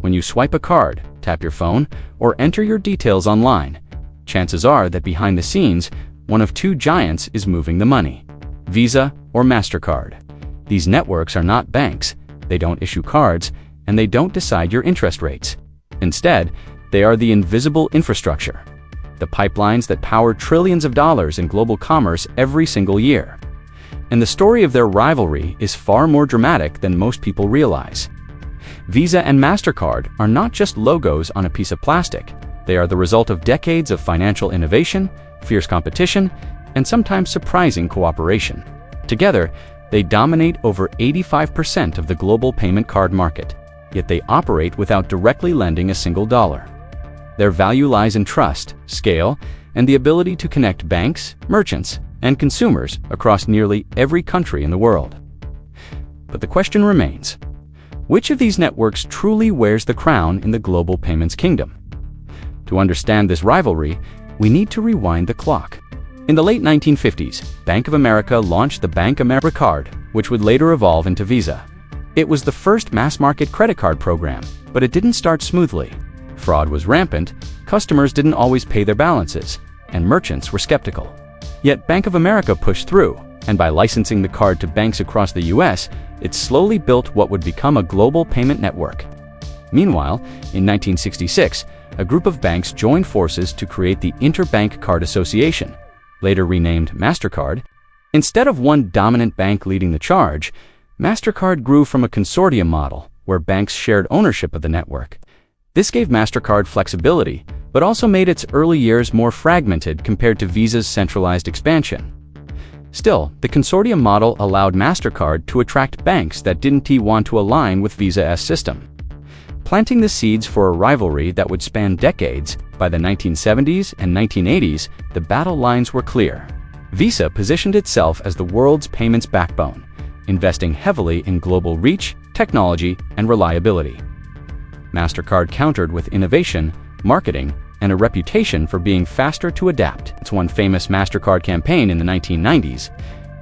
When you swipe a card, tap your phone, or enter your details online, chances are that behind the scenes, one of two giants is moving the money: Visa or Mastercard. These networks are not banks, they don't issue cards, and they don't decide your interest rates. Instead, they are the invisible infrastructure, the pipelines that power trillions of dollars in global commerce every single year. And the story of their rivalry is far more dramatic than most people realize. Visa and Mastercard are not just logos on a piece of plastic. They are the result of decades of financial innovation, fierce competition, and sometimes surprising cooperation. Together, they dominate over 85% of the global payment card market, yet they operate without directly lending a single dollar. Their value lies in trust, scale, and the ability to connect banks, merchants, and consumers across nearly every country in the world. But the question remains: which of these networks truly wears the crown in the global payments kingdom? To understand this rivalry, we need to rewind the clock. In the late 1950s, Bank of America launched the Bank America card, which would later evolve into Visa. It was the first mass-market credit card program, but it didn't start smoothly. Fraud was rampant, customers didn't always pay their balances, and merchants were skeptical. Yet Bank of America pushed through, and by licensing the card to banks across the US, it slowly built what would become a global payment network. Meanwhile, in 1966, a group of banks joined forces to create the Interbank Card Association, later renamed Mastercard. Instead of one dominant bank leading the charge, Mastercard grew from a consortium model where banks shared ownership of the network. This gave Mastercard flexibility, but also made its early years more fragmented compared to Visa's centralized expansion. Still, the consortium model allowed Mastercard to attract banks that didn't want to align with Visa's system, planting the seeds for a rivalry that would span decades. By the 1970s and 1980s, the battle lines were clear. Visa positioned itself as the world's payments backbone, investing heavily in global reach, technology, and reliability. Mastercard countered with innovation, marketing, and a reputation for being faster to adapt. It's one famous Mastercard campaign in the 1990s.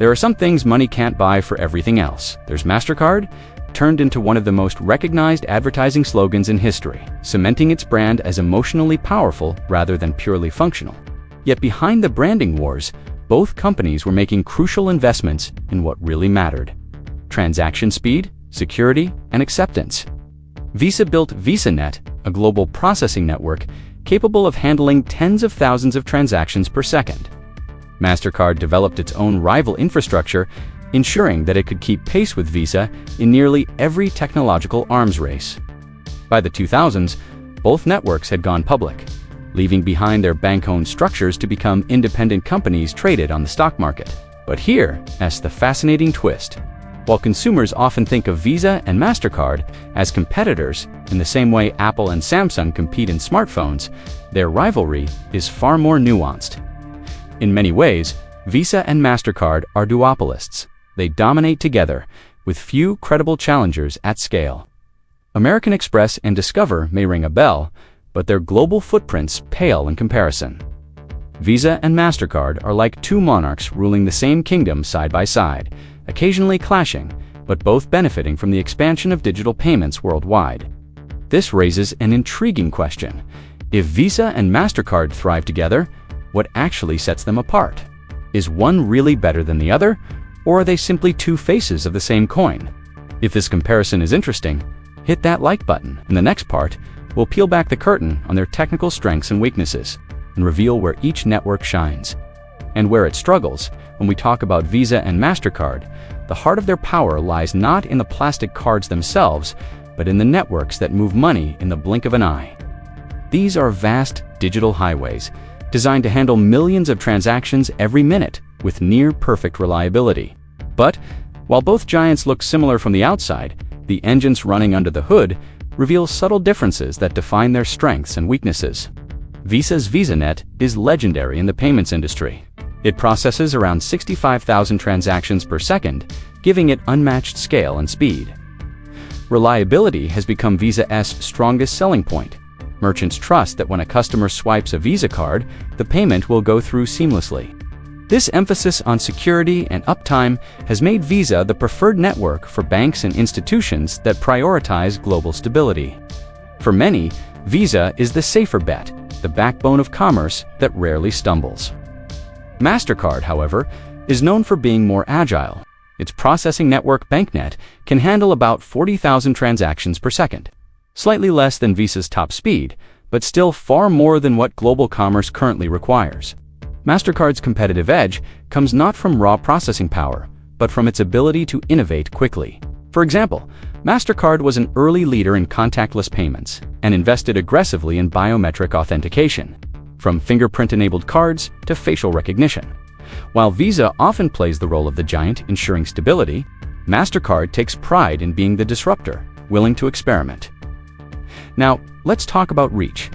There are some things money can't buy for everything else. There's Mastercard, turned into one of the most recognized advertising slogans in history, cementing its brand as emotionally powerful rather than purely functional. Yet behind the branding wars, both companies were making crucial investments in what really mattered: transaction speed, security, and acceptance. Visa built VisaNet, a global processing network capable of handling tens of thousands of transactions per second. Mastercard developed its own rival infrastructure, ensuring that it could keep pace with Visa in nearly every technological arms race. By the 2000s, both networks had gone public, leaving behind their bank-owned structures to become independent companies traded on the stock market. But here's the fascinating twist. While consumers often think of Visa and Mastercard as competitors in the same way Apple and Samsung compete in smartphones, their rivalry is far more nuanced. In many ways, Visa and Mastercard are duopolists. They dominate together, with few credible challengers at scale. American Express and Discover may ring a bell, but their global footprints pale in comparison. Visa and Mastercard are like two monarchs ruling the same kingdom side by side, occasionally clashing, but both benefiting from the expansion of digital payments worldwide. This raises an intriguing question. If Visa and Mastercard thrive together, what actually sets them apart? Is one really better than the other, or are they simply two faces of the same coin? If this comparison is interesting, hit that like button. In the next part, we'll peel back the curtain on their technical strengths and weaknesses, and reveal where each network shines. And where it struggles. When we talk about Visa and Mastercard, the heart of their power lies not in the plastic cards themselves, but in the networks that move money in the blink of an eye. These are vast digital highways, designed to handle millions of transactions every minute with near-perfect reliability. But while both giants look similar from the outside, the engines running under the hood reveal subtle differences that define their strengths and weaknesses. Visa's VisaNet is legendary in the payments industry. It processes around 65,000 transactions per second, giving it unmatched scale and speed. Reliability has become Visa's strongest selling point. Merchants trust that when a customer swipes a Visa card, the payment will go through seamlessly. This emphasis on security and uptime has made Visa the preferred network for banks and institutions that prioritize global stability. For many, Visa is the safer bet, the backbone of commerce that rarely stumbles. Mastercard, however, is known for being more agile. Its processing network BankNet can handle about 40,000 transactions per second, slightly less than Visa's top speed, but still far more than what global commerce currently requires. Mastercard's competitive edge comes not from raw processing power, but from its ability to innovate quickly. For example, Mastercard was an early leader in contactless payments and invested aggressively in biometric authentication, from fingerprint-enabled cards to facial recognition. While Visa often plays the role of the giant, ensuring stability, Mastercard takes pride in being the disruptor, willing to experiment. Now, let's talk about reach.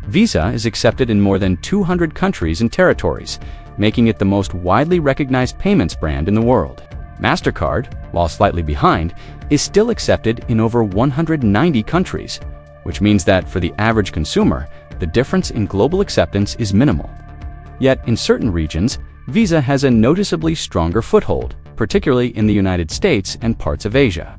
Visa is accepted in more than 200 countries and territories, making it the most widely recognized payments brand in the world. Mastercard, while slightly behind, is still accepted in over 190 countries, which means that for the average consumer, the difference in global acceptance is minimal. Yet, in certain regions, Visa has a noticeably stronger foothold, particularly in the United States and parts of Asia.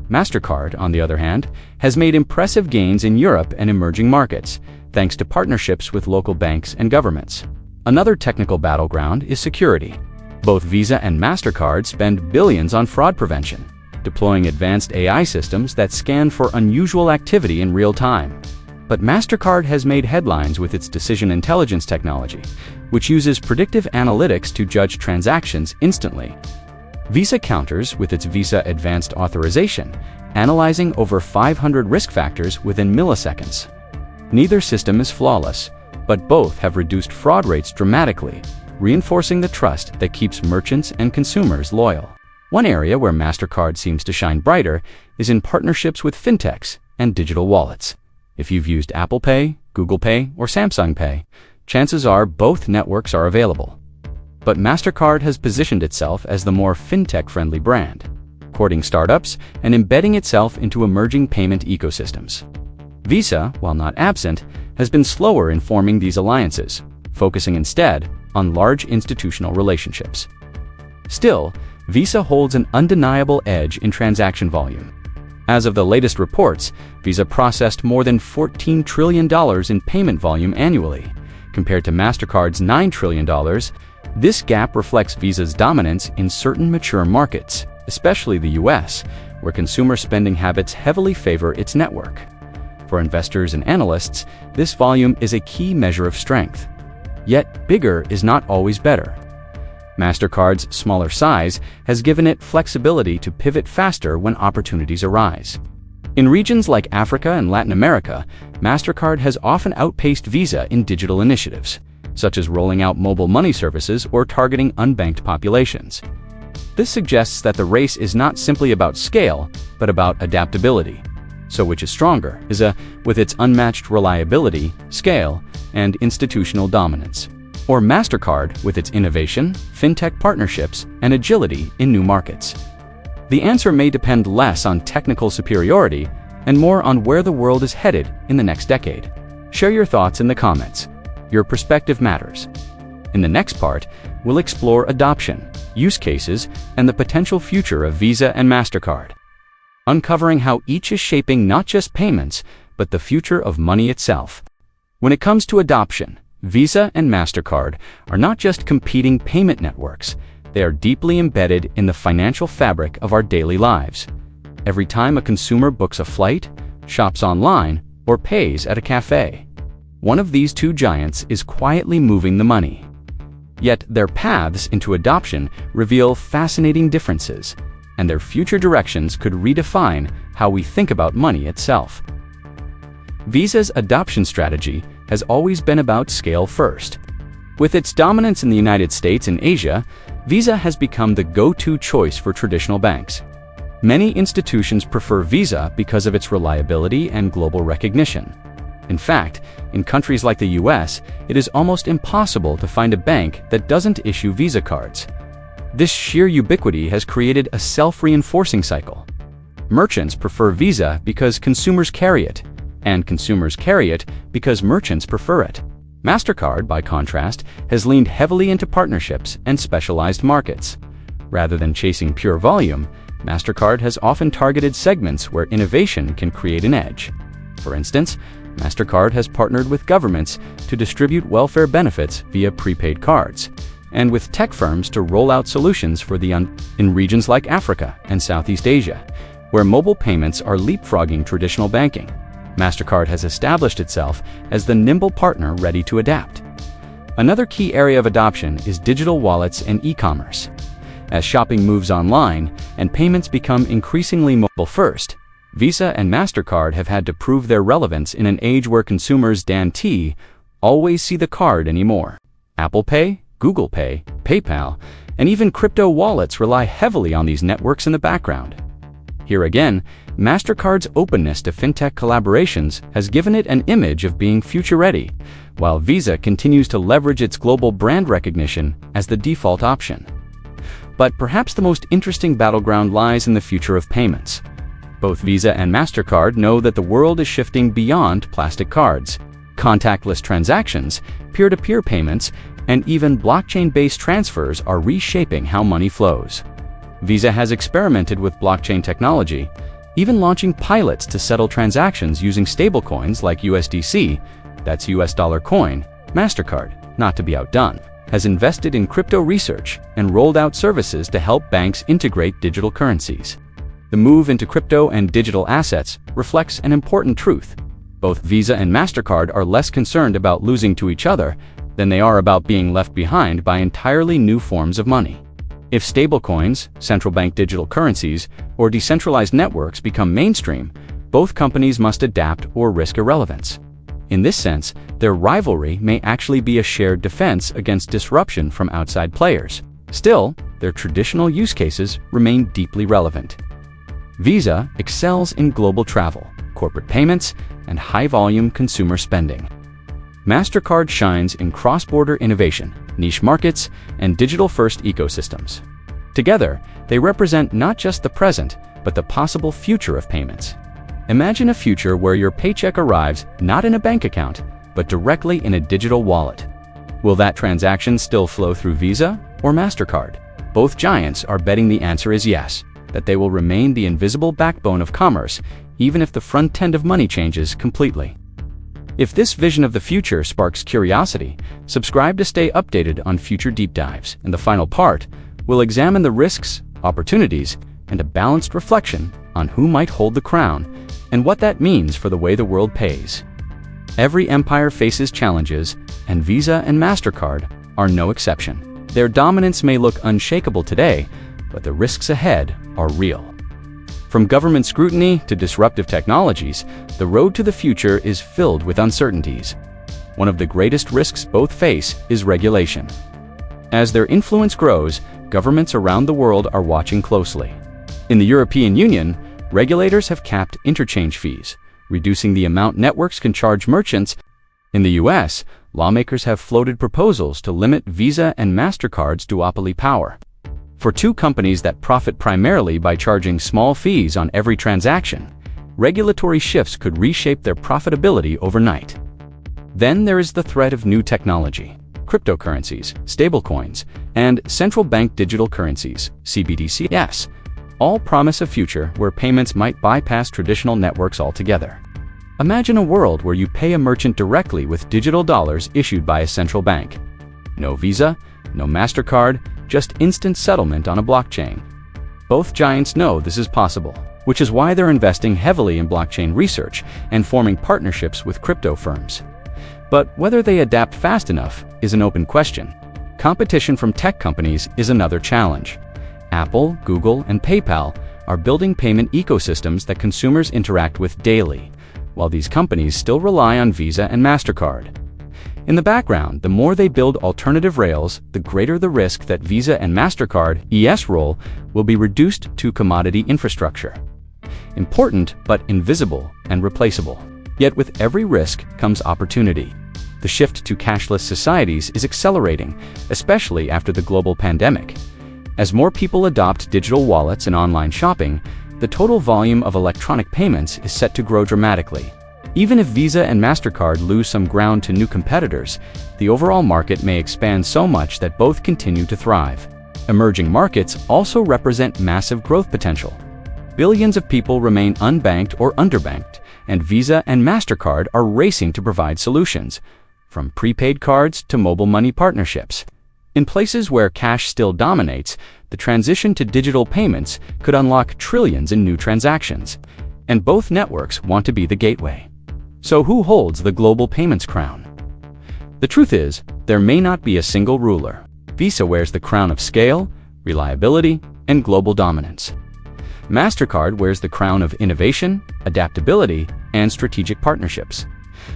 Mastercard, on the other hand, has made impressive gains in Europe and emerging markets, thanks to partnerships with local banks and governments. Another technical battleground is security. Both Visa and Mastercard spend billions on fraud prevention, deploying advanced AI systems that scan for unusual activity in real time. But Mastercard has made headlines with its decision intelligence technology, which uses predictive analytics to judge transactions instantly. Visa counters with its Visa Advanced Authorization, analyzing over 500 risk factors within milliseconds. Neither system is flawless, but both have reduced fraud rates dramatically, reinforcing the trust that keeps merchants and consumers loyal. One area where Mastercard seems to shine brighter is in partnerships with fintechs and digital wallets. If you've used Apple Pay, Google Pay, or Samsung Pay, chances are both networks are available. But Mastercard has positioned itself as the more fintech-friendly brand, courting startups and embedding itself into emerging payment ecosystems. Visa, while not absent, has been slower in forming these alliances, focusing instead on large institutional relationships. Still, Visa holds an undeniable edge in transaction volume. As of the latest reports, Visa processed more than $14 trillion in payment volume annually. Compared to Mastercard's $9 trillion, this gap reflects Visa's dominance in certain mature markets, especially the US, where consumer spending habits heavily favor its network. For investors and analysts, this volume is a key measure of strength. Yet, bigger is not always better. Mastercard's smaller size has given it flexibility to pivot faster when opportunities arise. In regions like Africa and Latin America, Mastercard has often outpaced Visa in digital initiatives, such as rolling out mobile money services or targeting unbanked populations. This suggests that the race is not simply about scale, but about adaptability. So which is stronger, with its unmatched reliability, scale, and institutional dominance? Or Mastercard with its innovation, fintech partnerships, and agility in new markets? The answer may depend less on technical superiority and more on where the world is headed in the next decade. Share your thoughts in the comments. Your perspective matters. In the next part, we'll explore adoption, use cases, and the potential future of Visa and Mastercard, uncovering how each is shaping not just payments, but the future of money itself. When it comes to adoption, Visa and Mastercard are not just competing payment networks, they are deeply embedded in the financial fabric of our daily lives. Every time a consumer books a flight, shops online, or pays at a cafe, one of these two giants is quietly moving the money. Yet their paths into adoption reveal fascinating differences, and their future directions could redefine how we think about money itself. Visa's adoption strategy has always been about scale first. With its dominance in the United States and Asia, Visa has become the go-to choice for traditional banks. Many institutions prefer Visa because of its reliability and global recognition. In fact, in countries like the US, it is almost impossible to find a bank that doesn't issue Visa cards. This sheer ubiquity has created a self-reinforcing cycle. Merchants prefer Visa because consumers carry it, and consumers carry it because merchants prefer it. Mastercard, by contrast, has leaned heavily into partnerships and specialized markets. Rather than chasing pure volume, Mastercard has often targeted segments where innovation can create an edge. For instance, Mastercard has partnered with governments to distribute welfare benefits via prepaid cards, and with tech firms to roll out solutions for in regions like Africa and Southeast Asia, where mobile payments are leapfrogging traditional banking. Mastercard has established itself as the nimble partner ready to adapt. Another key area of adoption is digital wallets and e-commerce. As shopping moves online and payments become increasingly mobile-first, Visa and Mastercard have had to prove their relevance in an age where consumers always see the card anymore. Apple Pay, Google Pay, PayPal, and even crypto wallets rely heavily on these networks in the background. Here again, Mastercard's openness to fintech collaborations has given it an image of being future-ready, while Visa continues to leverage its global brand recognition as the default option. But perhaps the most interesting battleground lies in the future of payments. Both Visa and Mastercard know that the world is shifting beyond plastic cards. Contactless transactions, peer-to-peer payments, and even blockchain-based transfers are reshaping how money flows. Visa has experimented with blockchain technology, even launching pilots to settle transactions using stablecoins like USDC, that's US dollar coin. Mastercard, not to be outdone, has invested in crypto research and rolled out services to help banks integrate digital currencies. The move into crypto and digital assets reflects an important truth. Both Visa and Mastercard are less concerned about losing to each other than they are about being left behind by entirely new forms of money. If stablecoins, central bank digital currencies, or decentralized networks become mainstream, both companies must adapt or risk irrelevance. In this sense, their rivalry may actually be a shared defense against disruption from outside players. Still, their traditional use cases remain deeply relevant. Visa excels in global travel, corporate payments, and high-volume consumer spending. Mastercard shines in cross-border innovation, niche markets, and digital-first ecosystems. Together, they represent not just the present, but the possible future of payments. Imagine a future where your paycheck arrives not in a bank account, but directly in a digital wallet. Will that transaction still flow through Visa or Mastercard? Both giants are betting the answer is yes, that they will remain the invisible backbone of commerce, even if the front end of money changes completely. If this vision of the future sparks curiosity, subscribe to stay updated on future deep dives. In the final part, we'll examine the risks, opportunities, and a balanced reflection on who might hold the crown and what that means for the way the world pays. Every empire faces challenges, and Visa and Mastercard are no exception. Their dominance may look unshakable today, but the risks ahead are real. From government scrutiny to disruptive technologies, the road to the future is filled with uncertainties. One of the greatest risks both face is regulation. As their influence grows, governments around the world are watching closely. In the European Union, regulators have capped interchange fees, reducing the amount networks can charge merchants. In the US, lawmakers have floated proposals to limit Visa and Mastercard's duopoly power. For two companies that profit primarily by charging small fees on every transaction, regulatory shifts could reshape their profitability overnight. Then there is the threat of new technology. Cryptocurrencies, stablecoins, and central bank digital currencies, CBDCs, all promise a future where payments might bypass traditional networks altogether. Imagine a world where you pay a merchant directly with digital dollars issued by a central bank. No Visa, no Mastercard, just instant settlement on a blockchain. Both giants know this is possible, which is why they're investing heavily in blockchain research and forming partnerships with crypto firms. But whether they adapt fast enough is an open question. Competition from tech companies is another challenge. Apple, Google, and PayPal are building payment ecosystems that consumers interact with daily, while these companies still rely on Visa and Mastercard. In the background, the more they build alternative rails, the greater the risk that Visa and Mastercard's role will be reduced to commodity infrastructure. Important, but invisible and replaceable. Yet with every risk comes opportunity. The shift to cashless societies is accelerating, especially after the global pandemic. As more people adopt digital wallets and online shopping, the total volume of electronic payments is set to grow dramatically. Even if Visa and Mastercard lose some ground to new competitors, the overall market may expand so much that both continue to thrive. Emerging markets also represent massive growth potential. Billions of people remain unbanked or underbanked, and Visa and Mastercard are racing to provide solutions, from prepaid cards to mobile money partnerships. In places where cash still dominates, the transition to digital payments could unlock trillions in new transactions, and both networks want to be the gateway. So who holds the global payments crown? The truth is, there may not be a single ruler. Visa wears the crown of scale, reliability, and global dominance. Mastercard wears the crown of innovation, adaptability, and strategic partnerships.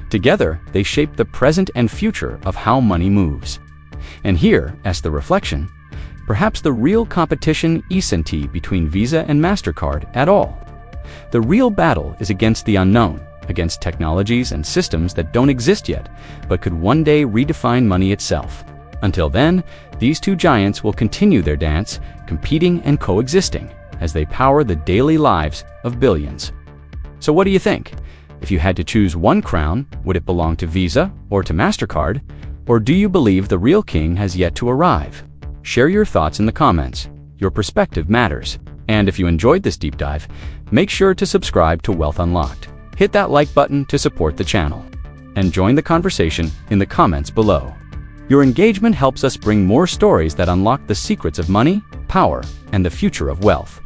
Together, they shape the present and future of how money moves. And here, as the reflection, perhaps the real competition isn't between Visa and Mastercard at all. The real battle is against the unknown, against technologies and systems that don't exist yet, but could one day redefine money itself. Until then, these two giants will continue their dance, competing and coexisting, as they power the daily lives of billions. So what do you think? If you had to choose one crown, would it belong to Visa or to Mastercard? Or do you believe the real king has yet to arrive? Share your thoughts in the comments. Your perspective matters. And if you enjoyed this deep dive, make sure to subscribe to Wealth Unlocked. Hit that like button to support the channel. And join the conversation in the comments below. Your engagement helps us bring more stories that unlock the secrets of money, power, and the future of wealth.